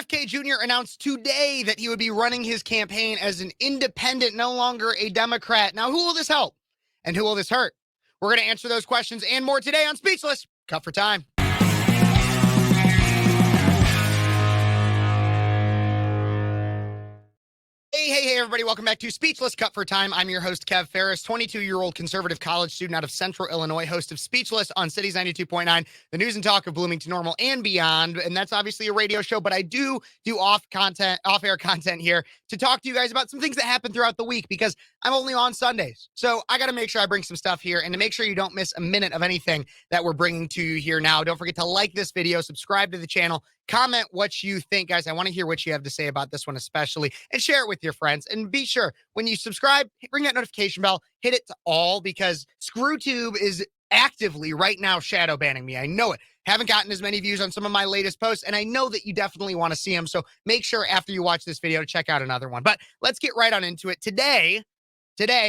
RFK Jr. announced today that he would be running his campaign as an independent, no longer a Democrat. Now, who will this help? And who will this hurt? We're going to answer those questions and more today on Speechless. Cut for time. Hey, everybody. Welcome back to Speechless Cut for Time. I'm your host, Kev Phares, 22-year-old conservative college student out of Central Illinois, host of Speechless on Cities 92.9, the news and talk of Bloomington Normal and beyond. And that's obviously a radio show, but I do off-air content here to talk to you guys about some things that happen throughout the week because I'm only on Sundays. So I got to make sure I bring some stuff here and to make sure you don't miss a minute of anything that we're bringing to you here now. Don't forget to like this video, subscribe to the channel, comment what you think, guys. I want to hear what you have to say about this one especially, and share it with your friends. And be sure, when you subscribe, ring that notification bell, hit it to all, because ScrewTube is actively right now shadow banning me. I know it. Haven't gotten as many views on some of my latest posts, and I know that you definitely want to see them. So make sure after you watch this video to check out another one. But let's get right on into it. Today,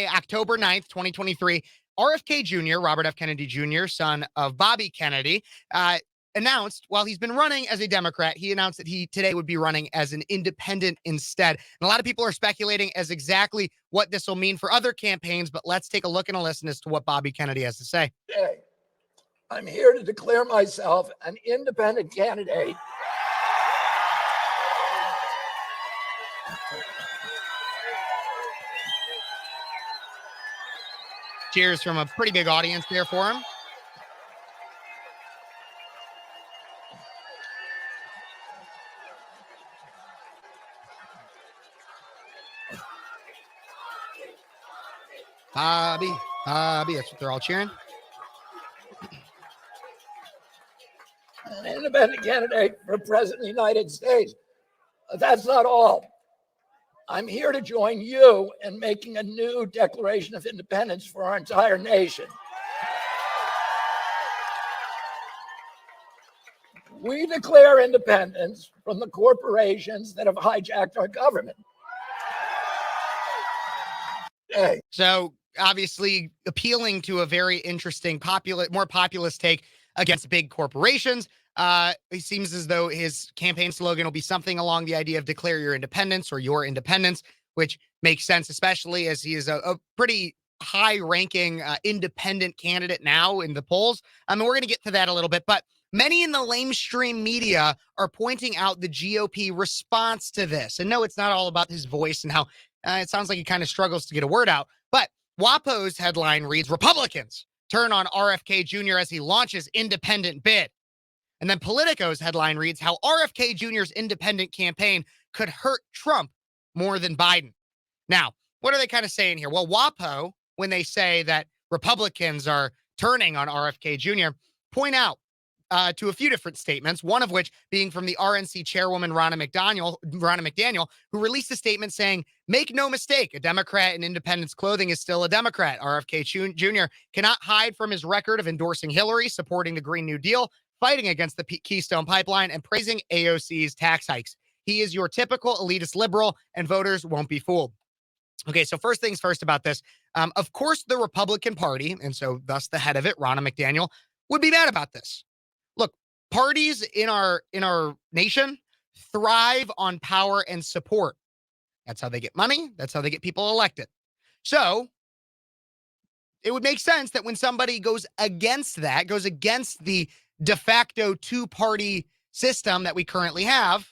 October 9th, 2023, RFK Jr., Robert F. Kennedy Jr., son of Bobby Kennedy, announced, while he's been running as a Democrat, he announced that he today would be running as an independent instead. And a lot of people are speculating as exactly what this will mean for other campaigns, but let's take a look and a listen as to what Bobby Kennedy has to say. Today, I'm here to declare myself an independent candidate. Cheers from a pretty big audience there for him. Bobby, that's what they're all cheering. An independent candidate for president of the United States. That's not all. I'm here to join you in making a new Declaration of Independence for our entire nation. We declare independence from the corporations that have hijacked our government. Hey. So obviously appealing to a very interesting, more populist take against big corporations. It seems as though his campaign slogan will be something along the idea of declare your independence or your independence, which makes sense, especially as he is a pretty high-ranking independent candidate now in the polls. We're going to get to that a little bit, but many in the lamestream media are pointing out the GOP response to this. And no, it's not all about his voice and how it sounds like he kind of struggles to get a word out. But WAPO's headline reads, Republicans turn on RFK Jr. as he launches independent bid. And then Politico's headline reads, how RFK Jr.'s independent campaign could hurt Trump more than Biden. Now, what are they kind of saying here? Well, WAPO, when they say that Republicans are turning on RFK Jr., point out to a few different statements, one of which being from the RNC chairwoman, Ronna McDaniel, who released a statement saying, make no mistake, a Democrat in independence clothing is still a Democrat. RFK Jr. cannot hide from his record of endorsing Hillary, supporting the Green New Deal, fighting against the Keystone Pipeline, and praising AOC's tax hikes. He is your typical elitist liberal, and voters won't be fooled. Okay, so first things first about this. Of course, the Republican Party, and so thus the head of it, Ronna McDaniel, would be mad about this. Look, parties in our nation thrive on power and support. That's how they get money. That's how they get people elected. So it would make sense that when somebody goes against the de facto two-party system that we currently have,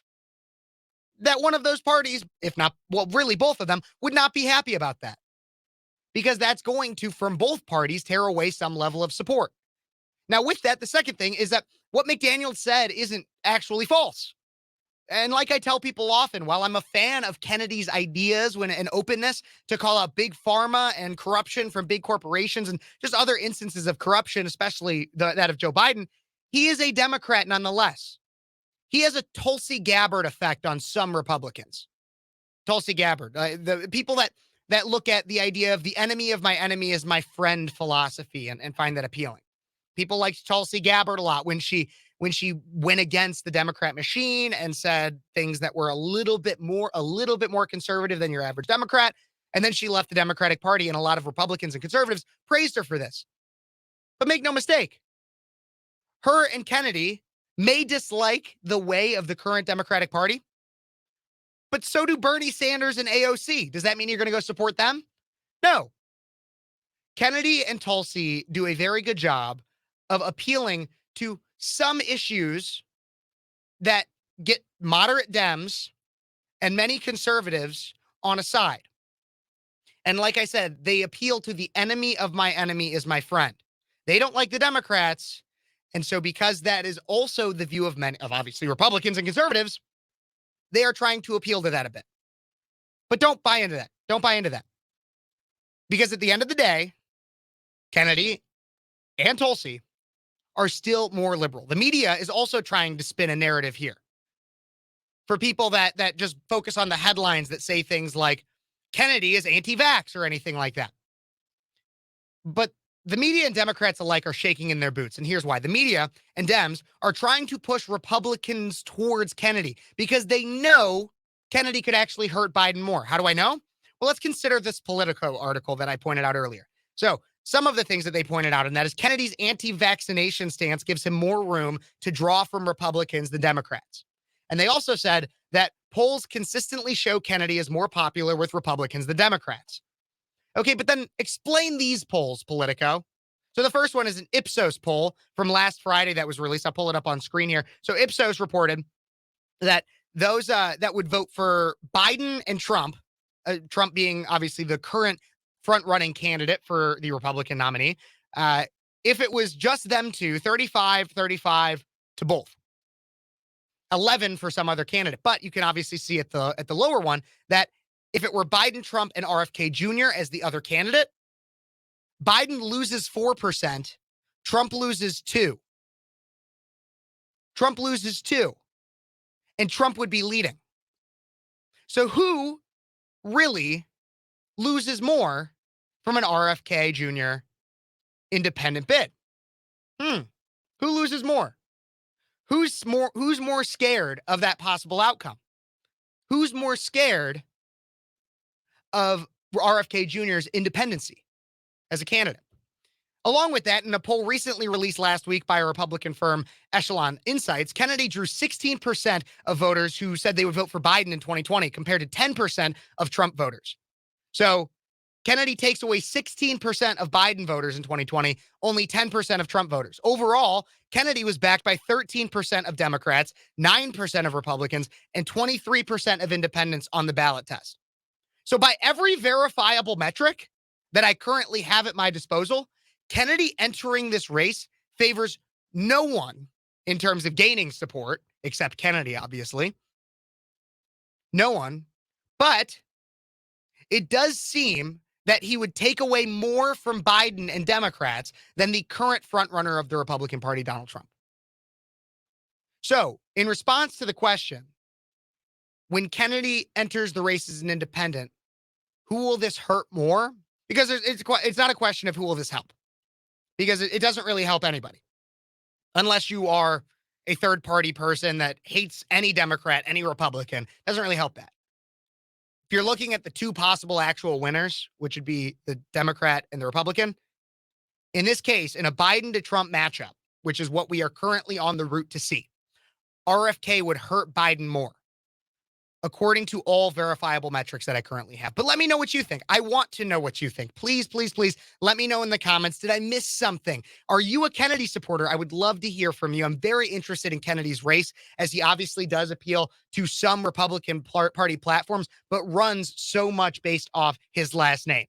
that one of those parties, if not, well, really both of them, would not be happy about that. Because that's going to, from both parties, tear away some level of support. Now, with that, the second thing is that what McDaniel said isn't actually false. And like I tell people often, while I'm a fan of Kennedy's ideas and openness to call out big pharma and corruption from big corporations and just other instances of corruption, especially that of Joe Biden, he is a Democrat nonetheless. He has a Tulsi Gabbard effect on some Republicans. Tulsi Gabbard, the people that look at the idea of the enemy of my enemy is my friend philosophy and find that appealing. People like Tulsi Gabbard a lot when she went against the Democrat machine and said things that were a little bit more conservative than your average Democrat. And then she left the Democratic Party, and a lot of Republicans and conservatives praised her for this. But make no mistake, her and Kennedy may dislike the way of the current Democratic Party, But so do Bernie Sanders and AOC. Does that mean you're going to go support them? No. Kennedy and Tulsi do a very good job of appealing to some issues that get moderate Dems and many conservatives on a side. And like I said, they appeal to the enemy of my enemy is my friend. They don't like the Democrats. And so because that is also the view of many of obviously Republicans and conservatives, they are trying to appeal to that a bit. But don't buy into that. Don't buy into that. Because at the end of the day, Kennedy and Tulsi are still more liberal. The media is also trying to spin a narrative here. For people that just focus on the headlines that say things like Kennedy is anti-vax or anything like that. But the media and Democrats alike are shaking in their boots. And here's why. The media and Dems are trying to push Republicans towards Kennedy because they know Kennedy could actually hurt Biden more. How do I know? Well, let's consider this Politico article that I pointed out earlier. So some of the things that they pointed out, and that is Kennedy's anti-vaccination stance gives him more room to draw from Republicans than Democrats. And they also said that polls consistently show Kennedy is more popular with Republicans than Democrats. Okay, but then explain these polls, Politico. So the first one is an Ipsos poll from last Friday that was released. I'll pull it up on screen here. So Ipsos reported that those that would vote for Biden and Trump, Trump being obviously the current front-running candidate for the Republican nominee, if it was just them two, 35-35 to both. 11 for some other candidate. But you can obviously see at the lower one that if it were Biden, Trump, and RFK Jr. as the other candidate, Biden loses 4%, Trump loses 2%. Trump loses 2%, and Trump would be leading. So who really loses more from an RFK Jr. independent bid? Who loses more? Who's more scared of that possible outcome? Who's more scared of RFK Jr.'s independency as a candidate? Along with that, in a poll recently released last week by a Republican firm, Echelon Insights, Kennedy drew 16% of voters who said they would vote for Biden in 2020 compared to 10% of Trump voters. So Kennedy takes away 16% of Biden voters in 2020, only 10% of Trump voters. Overall, Kennedy was backed by 13% of Democrats, 9% of Republicans, and 23% of independents on the ballot test. So by every verifiable metric that I currently have at my disposal, Kennedy entering this race favors no one in terms of gaining support, except Kennedy, obviously. No one. But it does seem that he would take away more from Biden and Democrats than the current frontrunner of the Republican Party, Donald Trump. So, in response to the question, when Kennedy enters the race as an independent, who will this hurt more? Because it's not a question of who will this help. Because it doesn't really help anybody. Unless you are a third-party person that hates any Democrat, any Republican, doesn't really help that. If you're looking at the two possible actual winners, which would be the Democrat and the Republican, in this case, in a Biden to Trump matchup, which is what we are currently on the route to see, RFK would hurt Biden more, according to all verifiable metrics that I currently have. But let me know what you think. I want to know what you think. Please, please, please let me know in the comments. Did I miss something? Are you a Kennedy supporter? I would love to hear from you. I'm very interested in Kennedy's race, as he obviously does appeal to some Republican Party platforms, but runs so much based off his last name.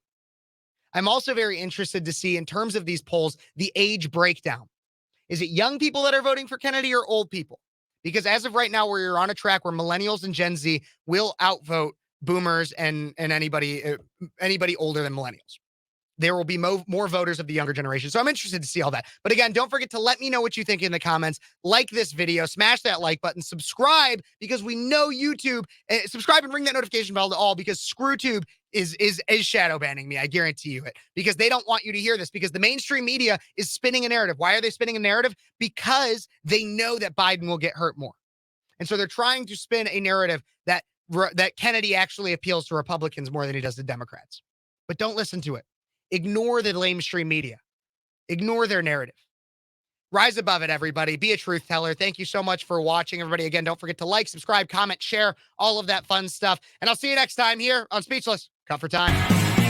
I'm also very interested to see, in terms of these polls, the age breakdown. Is it young people that are voting for Kennedy or old people? Because as of right now, we're on a track where millennials and Gen Z will outvote boomers and anybody older than millennials. There will be more voters of the younger generation. So I'm interested to see all that. But again, don't forget to let me know what you think in the comments. Like this video, smash that like button, subscribe, because we know YouTube, subscribe and ring that notification bell to all, because ScrewTube is shadow banning me. I guarantee you it, because they don't want you to hear this, because the mainstream media is spinning a narrative. Why are they spinning a narrative? Because they know that Biden will get hurt more. And so they're trying to spin a narrative that Kennedy actually appeals to Republicans more than he does to Democrats. But don't listen to it. Ignore the mainstream media. Ignore their narrative. Rise above it, everybody. Be a truth teller. Thank you so much for watching, everybody. Again, don't forget to like, subscribe, comment, share, all of that fun stuff. And I'll see you next time here on Speechless. Cut for time.